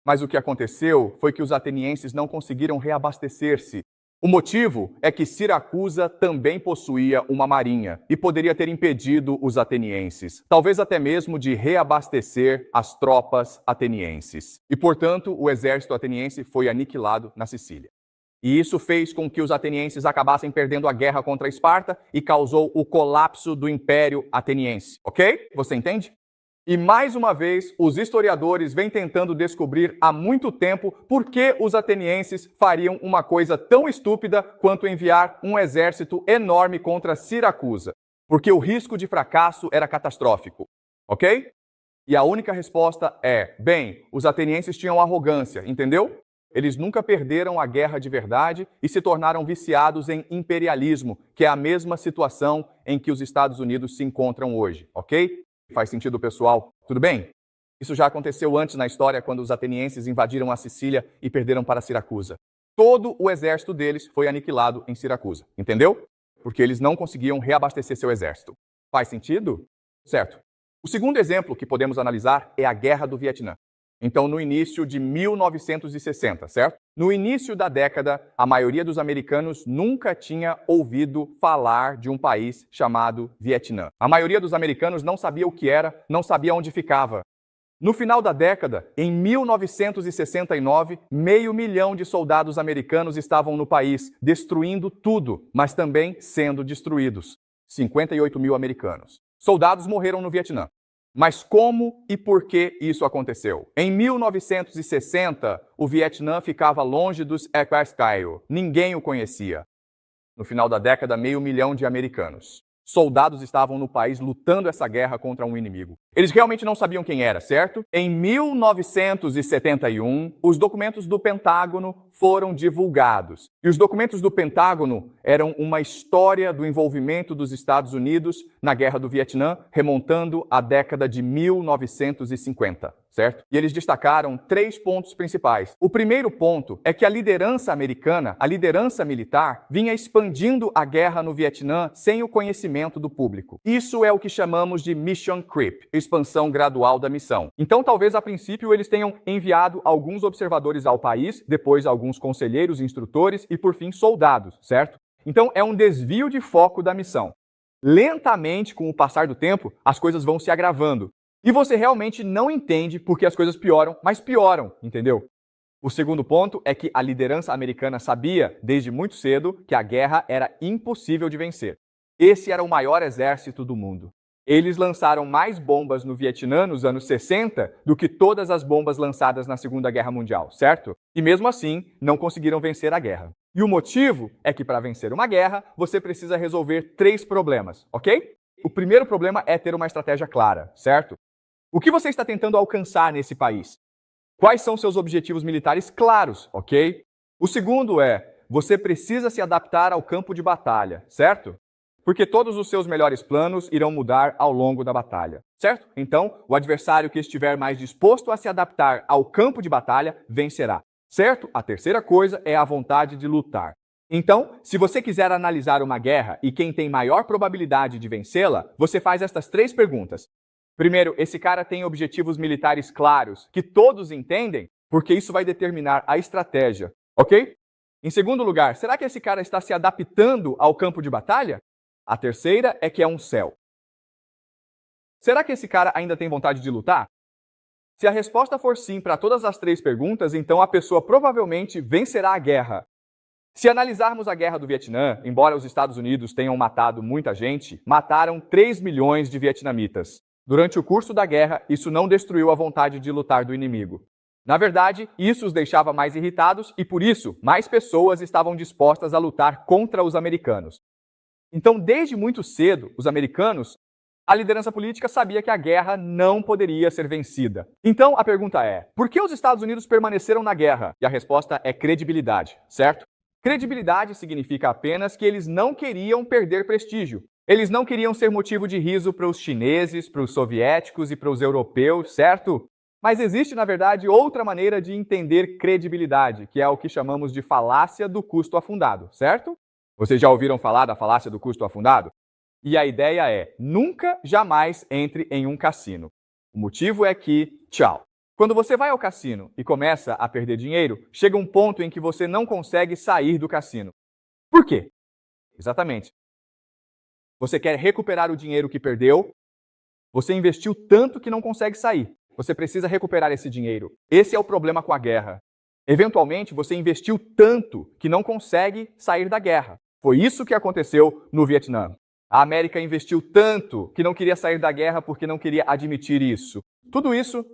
Mas o que aconteceu foi que os atenienses não conseguiram reabastecer-se. O motivo é que Siracusa também possuía uma marinha e poderia ter impedido os atenienses, talvez até mesmo de reabastecer as tropas atenienses. E, portanto, o exército ateniense foi aniquilado na Sicília. E isso fez com que os atenienses acabassem perdendo a guerra contra Esparta e causou o colapso do Império Ateniense. Ok? Você entende? E mais uma vez, os historiadores vêm tentando descobrir há muito tempo por que os atenienses fariam uma coisa tão estúpida quanto enviar um exército enorme contra Siracusa, porque o risco de fracasso era catastrófico, ok? E a única resposta é, bem, os atenienses tinham arrogância, entendeu? Eles nunca perderam a guerra de verdade e se tornaram viciados em imperialismo, que é a mesma situação em que os Estados Unidos se encontram hoje, ok? Faz sentido, pessoal? Tudo bem? Isso já aconteceu antes na história, quando os atenienses invadiram a Sicília e perderam para Siracusa. Todo o exército deles foi aniquilado em Siracusa, entendeu? Porque eles não conseguiam reabastecer seu exército. Faz sentido? Certo. O segundo exemplo que podemos analisar é a Guerra do Vietnã. Então, no início de 1960, certo? No início da década, a maioria dos americanos nunca tinha ouvido falar de um país chamado Vietnã. A maioria dos americanos não sabia o que era, não sabia onde ficava. No final da década, em 1969, 500 mil de soldados americanos estavam no país, destruindo tudo, mas também sendo destruídos. 58 mil americanos. Soldados morreram no Vietnã. Mas como e por que isso aconteceu? Em 1960, o Vietnã ficava longe dos Equescaio. Ninguém o conhecia. No final da década, 500 mil de americanos. Soldados estavam no país lutando essa guerra contra um inimigo. Eles realmente não sabiam quem era, certo? Em 1971, os documentos do Pentágono foram divulgados. E os documentos do Pentágono eram uma história do envolvimento dos Estados Unidos na Guerra do Vietnã, remontando à década de 1950, certo? E eles destacaram 3 pontos principais. O primeiro ponto é que a liderança americana, a liderança militar, vinha expandindo a guerra no Vietnã sem o conhecimento do público. Isso é o que chamamos de mission creep, expansão gradual da missão. Então, talvez a princípio eles tenham enviado alguns observadores ao país, depois alguns conselheiros, instrutores e, por fim, soldados, certo? Então, é um desvio de foco da missão. Lentamente, com o passar do tempo, as coisas vão se agravando. E você realmente não entende por que as coisas pioram, mas pioram, entendeu? O segundo ponto é que a liderança americana sabia, desde muito cedo, que a guerra era impossível de vencer. Esse era o maior exército do mundo. Eles lançaram mais bombas no Vietnã nos anos 60 do que todas as bombas lançadas na Segunda Guerra Mundial, certo? E mesmo assim, não conseguiram vencer a guerra. E o motivo é que para vencer uma guerra, você precisa resolver 3 problemas, ok? O primeiro problema é ter uma estratégia clara, certo? O que você está tentando alcançar nesse país? Quais são seus objetivos militares claros, ok? O segundo é, você precisa se adaptar ao campo de batalha, certo? Porque todos os seus melhores planos irão mudar ao longo da batalha, certo? Então, o adversário que estiver mais disposto a se adaptar ao campo de batalha vencerá, certo? A terceira coisa é a vontade de lutar. Então, se você quiser analisar uma guerra e quem tem maior probabilidade de vencê-la, você faz estas 3 perguntas. Primeiro, esse cara tem objetivos militares claros, que todos entendem, porque isso vai determinar a estratégia, ok? Em segundo lugar, será que esse cara está se adaptando ao campo de batalha? A terceira é que é um céu. Será que esse cara ainda tem vontade de lutar? Se a resposta for sim para todas as 3 perguntas, então a pessoa provavelmente vencerá a guerra. Se analisarmos a Guerra do Vietnã, embora os Estados Unidos tenham matado muita gente, mataram 3 milhões de vietnamitas. Durante o curso da guerra, isso não destruiu a vontade de lutar do inimigo. Na verdade, isso os deixava mais irritados e, por isso, mais pessoas estavam dispostas a lutar contra os americanos. Então, desde muito cedo, os americanos, a liderança política sabia que a guerra não poderia ser vencida. Então, a pergunta é, por que os Estados Unidos permaneceram na guerra? E a resposta é credibilidade, certo? Credibilidade significa apenas que eles não queriam perder prestígio. Eles não queriam ser motivo de riso para os chineses, para os soviéticos e para os europeus, certo? Mas existe, na verdade, outra maneira de entender credibilidade, que é o que chamamos de falácia do custo afundado, certo? Vocês já ouviram falar da falácia do custo afundado? E a ideia é, nunca, jamais entre em um cassino. O motivo é que, tchau. Quando você vai ao cassino e começa a perder dinheiro, chega um ponto em que você não consegue sair do cassino. Por quê? Exatamente. Você quer recuperar o dinheiro que perdeu, você investiu tanto que não consegue sair. Você precisa recuperar esse dinheiro. Esse é o problema com a guerra. Eventualmente, você investiu tanto que não consegue sair da guerra. Foi isso que aconteceu no Vietnã. A América investiu tanto que não queria sair da guerra porque não queria admitir isso. Tudo isso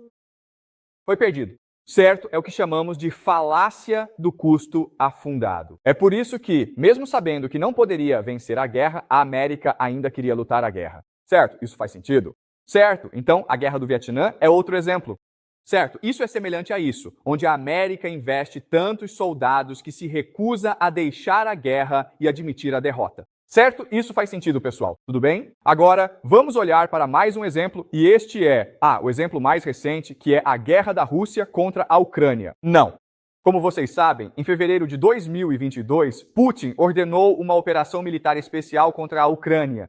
foi perdido. Certo? É o que chamamos de falácia do custo afundado. É por isso que, mesmo sabendo que não poderia vencer a guerra, a América ainda queria lutar a guerra. Certo? Isso faz sentido? Certo? Então, a Guerra do Vietnã é outro exemplo. Certo? Isso é semelhante a isso, onde a América investe tantos soldados que se recusa a deixar a guerra e admitir a derrota. Certo? Isso faz sentido, pessoal. Tudo bem? Agora, vamos olhar para mais um exemplo, e este é, o exemplo mais recente, que é a guerra da Rússia contra a Ucrânia. Não. Como vocês sabem, em fevereiro de 2022, Putin ordenou uma operação militar especial contra a Ucrânia.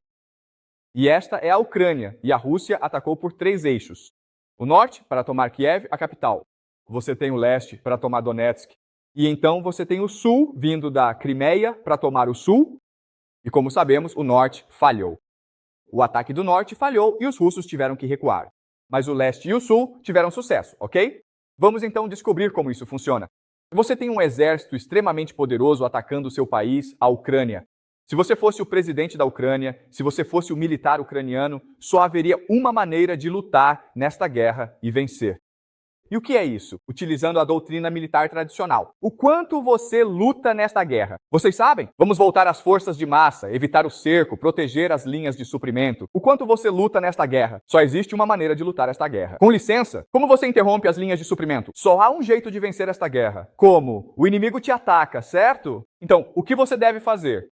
E esta é a Ucrânia, e a Rússia atacou por 3 eixos. O norte, para tomar Kiev, a capital. Você tem o leste, para tomar Donetsk. E então você tem o sul, vindo da Crimeia, para tomar o sul. E como sabemos, o norte falhou. O ataque do norte falhou e os russos tiveram que recuar. Mas o leste e o sul tiveram sucesso, ok? Vamos então descobrir como isso funciona. Você tem um exército extremamente poderoso atacando seu país, a Ucrânia. Se você fosse o presidente da Ucrânia, se você fosse o militar ucraniano, só haveria uma maneira de lutar nesta guerra e vencer. E o que é isso? Utilizando a doutrina militar tradicional. O quanto você luta nesta guerra? Vocês sabem? Vamos voltar às forças de massa, evitar o cerco, proteger as linhas de suprimento. O quanto você luta nesta guerra? Só existe uma maneira de lutar esta guerra. Com licença, como você interrompe as linhas de suprimento? Só há um jeito de vencer esta guerra. Como? O inimigo te ataca, certo? Então, o que você deve fazer?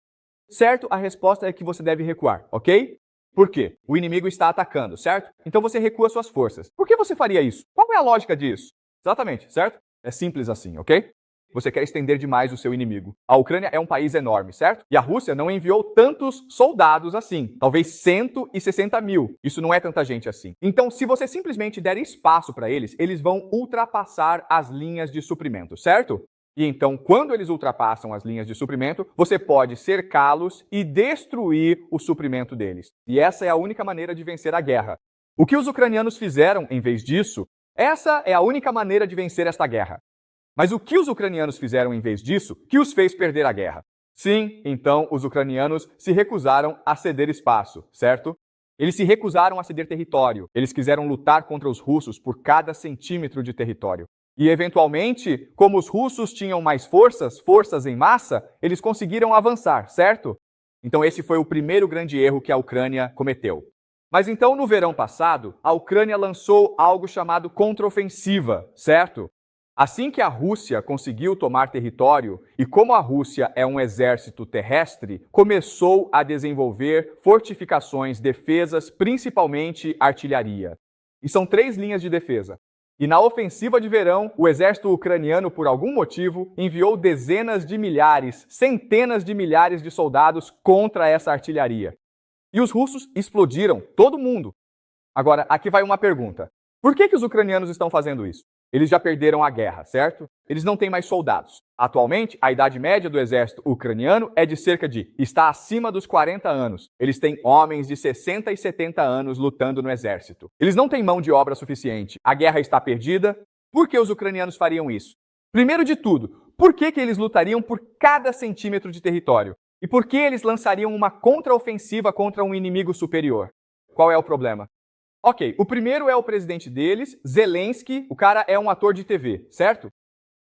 Certo? A resposta é que você deve recuar, ok? Por quê? O inimigo está atacando, certo? Então você recua suas forças. Por que você faria isso? Qual é a lógica disso? Exatamente, certo? É simples assim, ok? Você quer estender demais o seu inimigo. A Ucrânia é um país enorme, certo? E a Rússia não enviou tantos soldados assim. Talvez 160 mil. Isso não é tanta gente assim. Então, se você simplesmente der espaço para eles, eles vão ultrapassar as linhas de suprimento, certo? E então, quando eles ultrapassam as linhas de suprimento, você pode cercá-los e destruir o suprimento deles. E essa é a única maneira de vencer a guerra. O que os ucranianos fizeram em vez disso, essa é a única maneira de vencer esta guerra. Mas o que os ucranianos fizeram em vez disso, que os fez perder a guerra? Sim, então os ucranianos se recusaram a ceder espaço, certo? Eles se recusaram a ceder território. Eles quiseram lutar contra os russos por cada centímetro de território. E, eventualmente, como os russos tinham mais forças em massa, eles conseguiram avançar, certo? Então esse foi o primeiro grande erro que a Ucrânia cometeu. Mas então, no verão passado, a Ucrânia lançou algo chamado contraofensiva, certo? Assim que a Rússia conseguiu tomar território, e como a Rússia é um exército terrestre, começou a desenvolver fortificações, defesas, principalmente artilharia. E são 3 linhas de defesa. E na ofensiva de verão, o exército ucraniano, por algum motivo, enviou dezenas de milhares, centenas de milhares de soldados contra essa artilharia. E os russos explodiram todo mundo. Agora, aqui vai uma pergunta. Por que os ucranianos estão fazendo isso? Eles já perderam a guerra, certo? Eles não têm mais soldados. Atualmente, a idade média do exército ucraniano é de está acima dos 40 anos. Eles têm homens de 60 e 70 anos lutando no exército. Eles não têm mão de obra suficiente. A guerra está perdida. Por que os ucranianos fariam isso? Primeiro de tudo, por que eles lutariam por cada centímetro de território? E por que eles lançariam uma contraofensiva contra um inimigo superior? Qual é o problema? Ok, o primeiro é o presidente deles, Zelensky. O cara é um ator de TV, certo?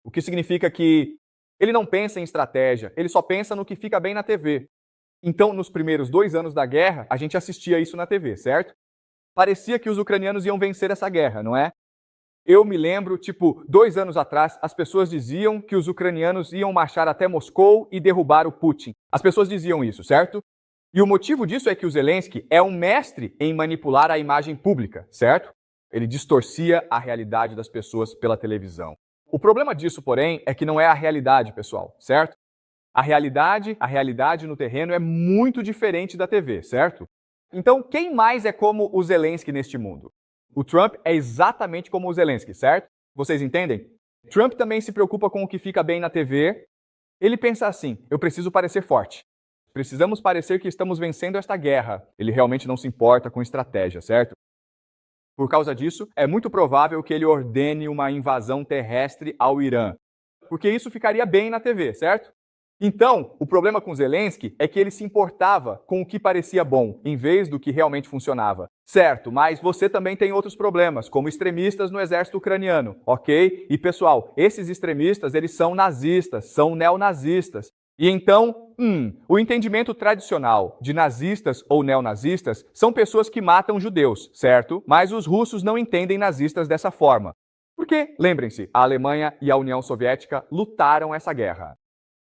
O que significa que ele não pensa em estratégia, ele só pensa no que fica bem na TV. Então, nos primeiros 2 anos da guerra, a gente assistia isso na TV, certo? Parecia que os ucranianos iam vencer essa guerra, não é? Eu me lembro, 2 anos atrás, as pessoas diziam que os ucranianos iam marchar até Moscou e derrubar o Putin. As pessoas diziam isso, certo? E o motivo disso é que o Zelensky é um mestre em manipular a imagem pública, certo? Ele distorcia a realidade das pessoas pela televisão. O problema disso, porém, é que não é a realidade, pessoal, certo? A realidade no terreno é muito diferente da TV, certo? Então, quem mais é como o Zelensky neste mundo? O Trump é exatamente como o Zelensky, certo? Vocês entendem? Trump também se preocupa com o que fica bem na TV. Ele pensa assim: eu preciso parecer forte. Precisamos parecer que estamos vencendo esta guerra. Ele realmente não se importa com estratégia, certo? Por causa disso, é muito provável que ele ordene uma invasão terrestre ao Irã. Porque isso ficaria bem na TV, certo? Então, o problema com Zelensky é que ele se importava com o que parecia bom, em vez do que realmente funcionava. Certo, mas você também tem outros problemas, como extremistas no exército ucraniano, ok? E pessoal, esses extremistas, eles são nazistas, são neonazistas. E então, o entendimento tradicional de nazistas ou neonazistas são pessoas que matam judeus, certo? Mas os russos não entendem nazistas dessa forma. Porque, lembrem-se, a Alemanha e a União Soviética lutaram essa guerra.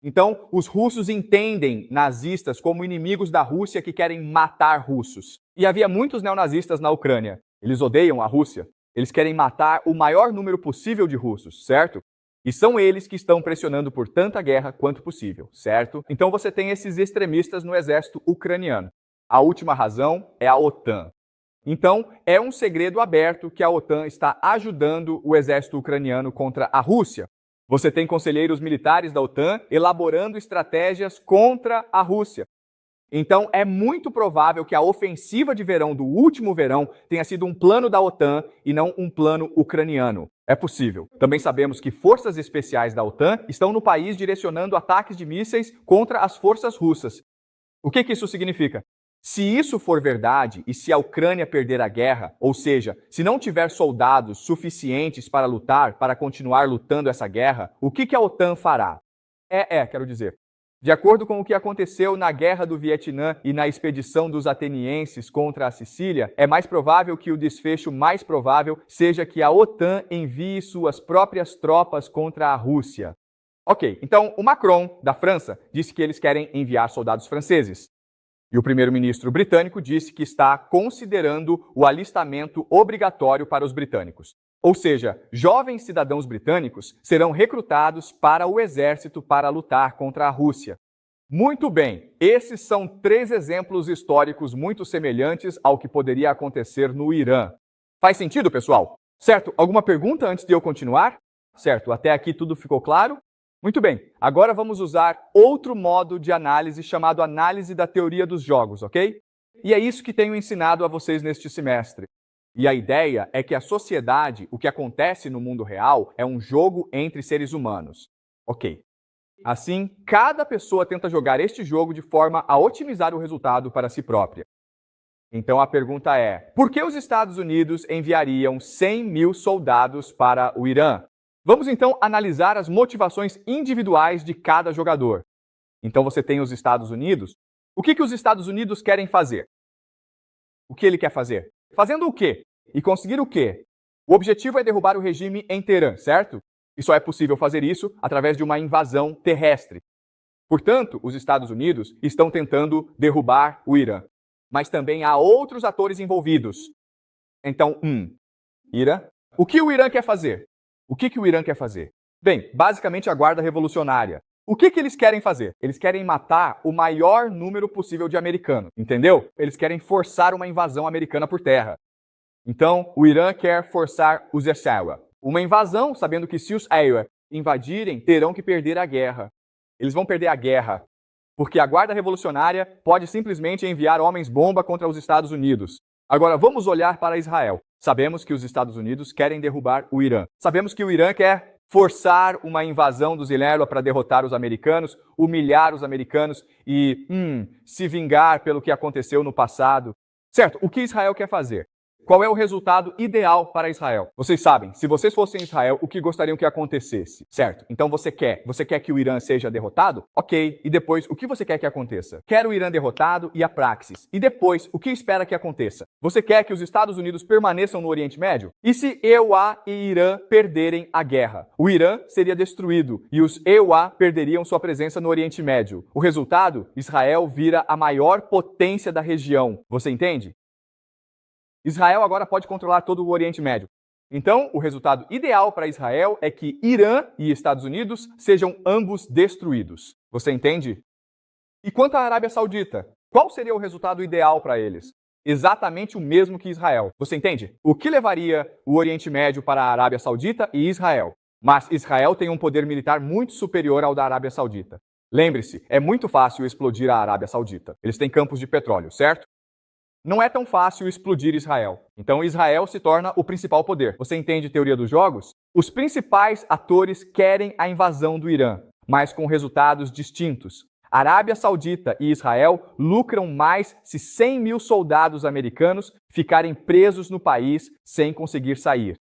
Então, os russos entendem nazistas como inimigos da Rússia que querem matar russos. E havia muitos neonazistas na Ucrânia. Eles odeiam a Rússia. Eles querem matar o maior número possível de russos, certo? E são eles que estão pressionando por tanta guerra quanto possível, certo? Então você tem esses extremistas no exército ucraniano. A última razão é a OTAN. Então, é um segredo aberto que a OTAN está ajudando o exército ucraniano contra a Rússia. Você tem conselheiros militares da OTAN elaborando estratégias contra a Rússia. Então, é muito provável que a ofensiva de verão do último verão tenha sido um plano da OTAN e não um plano ucraniano. É possível. Também sabemos que forças especiais da OTAN estão no país direcionando ataques de mísseis contra as forças russas. O que isso significa? Se isso for verdade e se a Ucrânia perder a guerra, ou seja, se não tiver soldados suficientes para lutar, para continuar lutando essa guerra, o que a OTAN fará? Quero dizer, de acordo com o que aconteceu na Guerra do Vietnã e na expedição dos atenienses contra a Sicília, é mais provável que o desfecho mais provável seja que a OTAN envie suas próprias tropas contra a Rússia. Ok, então o Macron, da França, disse que eles querem enviar soldados franceses. E o primeiro-ministro britânico disse que está considerando o alistamento obrigatório para os britânicos. Ou seja, jovens cidadãos britânicos serão recrutados para o exército para lutar contra a Rússia. Muito bem, esses são 3 exemplos históricos muito semelhantes ao que poderia acontecer no Irã. Faz sentido, pessoal? Certo, alguma pergunta antes de eu continuar? Certo, até aqui tudo ficou claro? Muito bem, agora vamos usar outro modo de análise chamado análise da teoria dos jogos, ok? E é isso que tenho ensinado a vocês neste semestre. E a ideia é que a sociedade, o que acontece no mundo real, é um jogo entre seres humanos. Ok. Assim, cada pessoa tenta jogar este jogo de forma a otimizar o resultado para si própria. Então a pergunta é, por que os Estados Unidos enviariam 100 mil soldados para o Irã? Vamos então analisar as motivações individuais de cada jogador. Então você tem os Estados Unidos. O que os Estados Unidos querem fazer? O que ele quer fazer? Fazendo o quê? E conseguir o quê? O objetivo é derrubar o regime em Teherã, certo? E só é possível fazer isso através de uma invasão terrestre. Portanto, os Estados Unidos estão tentando derrubar o Irã. Mas também há outros atores envolvidos. Então, Irã. O que o Irã quer fazer? O que o Irã quer fazer? Bem, basicamente a Guarda Revolucionária. O que eles querem fazer? Eles querem matar o maior número possível de americanos, entendeu? Eles querem forçar uma invasão americana por terra. Então, o Irã quer forçar os Asawa. Uma invasão, sabendo que se os Asawa invadirem, terão que perder a guerra. Eles vão perder a guerra, porque a Guarda Revolucionária pode simplesmente enviar homens-bomba contra os Estados Unidos. Agora, vamos olhar para Israel. Sabemos que os Estados Unidos querem derrubar o Irã. Sabemos que o Irã quer forçar uma invasão dos Ilerla para derrotar os americanos, humilhar os americanos e, se vingar pelo que aconteceu no passado. Certo, o que Israel quer fazer? Qual é o resultado ideal para Israel? Vocês sabem, se vocês fossem Israel, o que gostariam que acontecesse? Certo, então você quer que o Irã seja derrotado? Ok, e depois, o que você quer que aconteça? Quer o Irã derrotado e a praxis. E depois, o que espera que aconteça? Você quer que os Estados Unidos permaneçam no Oriente Médio? E se EUA e Irã perderem a guerra? O Irã seria destruído e os EUA perderiam sua presença no Oriente Médio. O resultado? Israel vira a maior potência da região. Você entende? Israel agora pode controlar todo o Oriente Médio. Então, o resultado ideal para Israel é que Irã e Estados Unidos sejam ambos destruídos. Você entende? E quanto à Arábia Saudita, qual seria o resultado ideal para eles? Exatamente o mesmo que Israel. Você entende? O que levaria o Oriente Médio para a Arábia Saudita e Israel? Mas Israel tem um poder militar muito superior ao da Arábia Saudita. Lembre-se, é muito fácil explodir a Arábia Saudita. Eles têm campos de petróleo, certo? Não é tão fácil explodir Israel. Então Israel se torna o principal poder. Você entende teoria dos jogos? Os principais atores querem a invasão do Irã. mas com resultados distintos. Arábia Saudita e Israel lucram mais se 100 mil soldados americanos ficarem presos no país sem conseguir sair.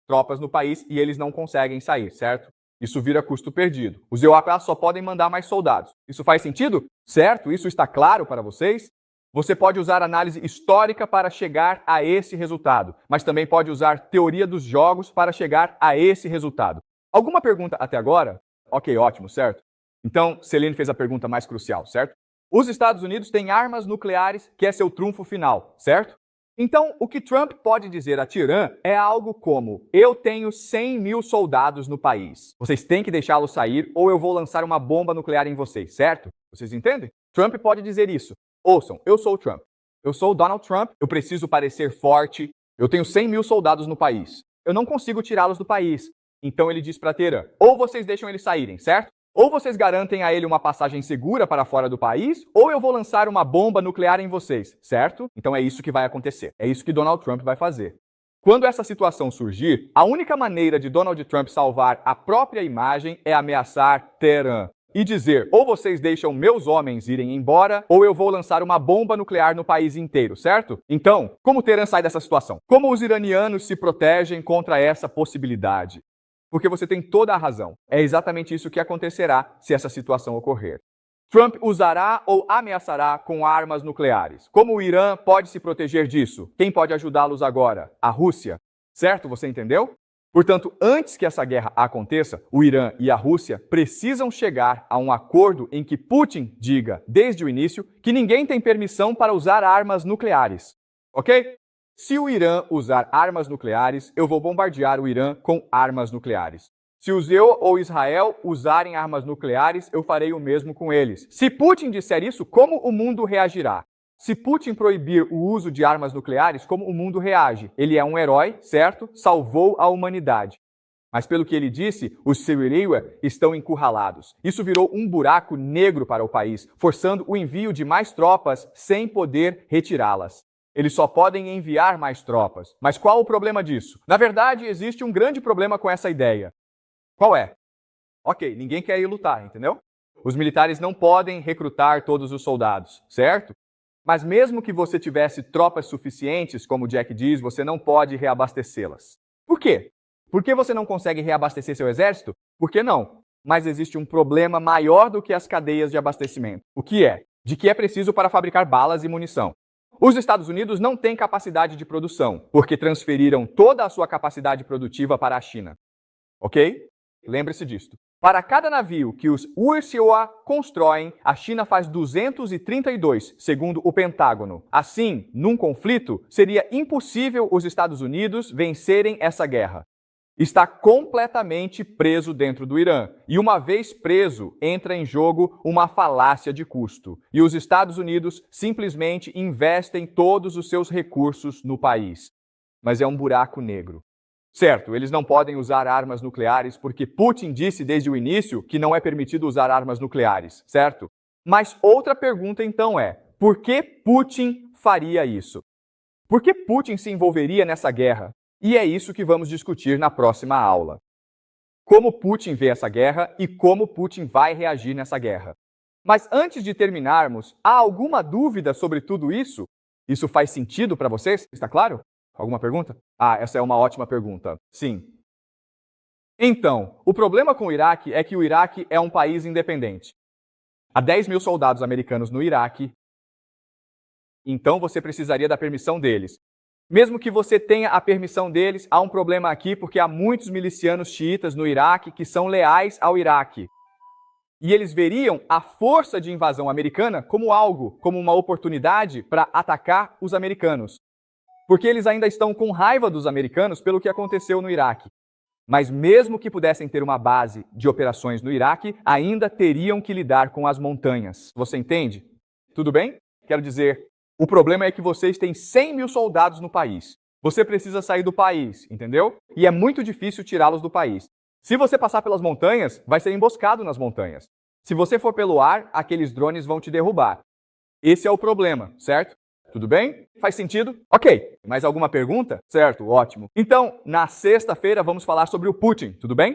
Tropas no país e eles não conseguem sair, certo? Isso vira custo perdido. Os EUAPA só podem mandar mais soldados. Isso faz sentido? Certo? Isso está claro para vocês? Você pode usar análise histórica para chegar a esse resultado, mas também pode usar teoria dos jogos para chegar a esse resultado. Alguma pergunta até agora? Ok, ótimo, certo? Então, Celine fez a pergunta mais crucial, certo? Os Estados Unidos têm armas nucleares, que é seu trunfo final, certo? Então, o que Trump pode dizer a Tirã é algo como: eu tenho 100 mil soldados no país. Vocês têm que deixá-los sair ou eu vou lançar uma bomba nuclear em vocês, certo? Vocês entendem? Trump pode dizer isso. Ouçam, eu sou o Trump. Eu sou o Donald Trump, eu preciso parecer forte, eu tenho 100 mil soldados no país. Eu não consigo tirá-los do país. Então ele diz para Teherã: ou vocês deixam eles saírem, certo? Ou vocês garantem a ele uma passagem segura para fora do país, ou eu vou lançar uma bomba nuclear em vocês, certo? Então é isso que vai acontecer. É isso que Donald Trump vai fazer. Quando essa situação surgir, a única maneira de Donald Trump salvar a própria imagem é ameaçar Teherã e dizer: ou vocês deixam meus homens irem embora, ou eu vou lançar uma bomba nuclear no país inteiro, certo? Então, como Teherã sai dessa situação? Como os iranianos se protegem contra essa possibilidade? Porque você tem toda a razão. É exatamente isso que acontecerá se essa situação ocorrer. Trump usará ou ameaçará com armas nucleares. Como o Irã pode se proteger disso? Quem pode ajudá-los agora? A Rússia. Certo? Você entendeu? Portanto, antes que essa guerra aconteça, o Irã e a Rússia precisam chegar a um acordo em que Putin diga, desde o início, que ninguém tem permissão para usar armas nucleares. Ok? Se o Irã usar armas nucleares, eu vou bombardear o Irã com armas nucleares. Se os eu ou Israel usarem armas nucleares, eu farei o mesmo com eles. Se Putin disser isso, como o mundo reagirá? Se Putin proibir o uso de armas nucleares, como o mundo reage? Ele é um herói, certo? Salvou a humanidade. Mas pelo que ele disse, os Syriya estão encurralados. Isso virou um buraco negro para o país, forçando o envio de mais tropas sem poder retirá-las. Eles só podem enviar mais tropas. Mas qual o problema disso? Na verdade, existe um grande problema com essa ideia. Qual é? Ok, ninguém quer ir lutar, entendeu? Os militares não podem recrutar todos os soldados, certo? Mas mesmo que você tivesse tropas suficientes, como Jack diz, você não pode reabastecê-las. Por quê? Por que você não consegue reabastecer seu exército? Por que não? Mas existe um problema maior do que as cadeias de abastecimento. O que é? De que é preciso para fabricar balas e munição. Os Estados Unidos não têm capacidade de produção, porque transferiram toda a sua capacidade produtiva para a China. Ok? Lembre-se disto. Para cada navio que os Syriya constroem, a China faz 232, segundo o Pentágono. Assim, num conflito, seria impossível os Estados Unidos vencerem essa guerra. Está completamente preso dentro do Irã. E uma vez preso, entra em jogo uma falácia de custo. E os Estados Unidos simplesmente investem todos os seus recursos no país. Mas é um buraco negro. Certo, eles não podem usar armas nucleares porque Putin disse desde o início que não é permitido usar armas nucleares, certo? Mas outra pergunta então é: por que Putin faria isso? Por que Putin se envolveria nessa guerra? E é isso que vamos discutir na próxima aula. Como Putin vê essa guerra e como Putin vai reagir nessa guerra. Mas antes de terminarmos, há alguma dúvida sobre tudo isso? Isso faz sentido para vocês? Está claro? Alguma pergunta? Ah, essa é uma ótima pergunta. Sim. Então, o problema com o Iraque é que o Iraque é um país independente. Há 10 mil soldados americanos no Iraque, então você precisaria da permissão deles. Mesmo que você tenha a permissão deles, há um problema aqui porque há muitos milicianos xiitas no Iraque que são leais ao Iraque. E eles veriam a força de invasão americana como algo, como uma oportunidade para atacar os americanos. Porque eles ainda estão com raiva dos americanos pelo que aconteceu no Iraque. Mas mesmo que pudessem ter uma base de operações no Iraque, ainda teriam que lidar com as montanhas. Você entende? Tudo bem? Quero dizer, o problema é que vocês têm 100 mil soldados no país. Você precisa sair do país, entendeu? E é muito difícil tirá-los do país. Se você passar pelas montanhas, vai ser emboscado nas montanhas. Se você for pelo ar, aqueles drones vão te derrubar. Esse é o problema, certo? Tudo bem? Faz sentido? Ok. Mais alguma pergunta? Certo, ótimo. Então, na sexta-feira vamos falar sobre o Putin, tudo bem?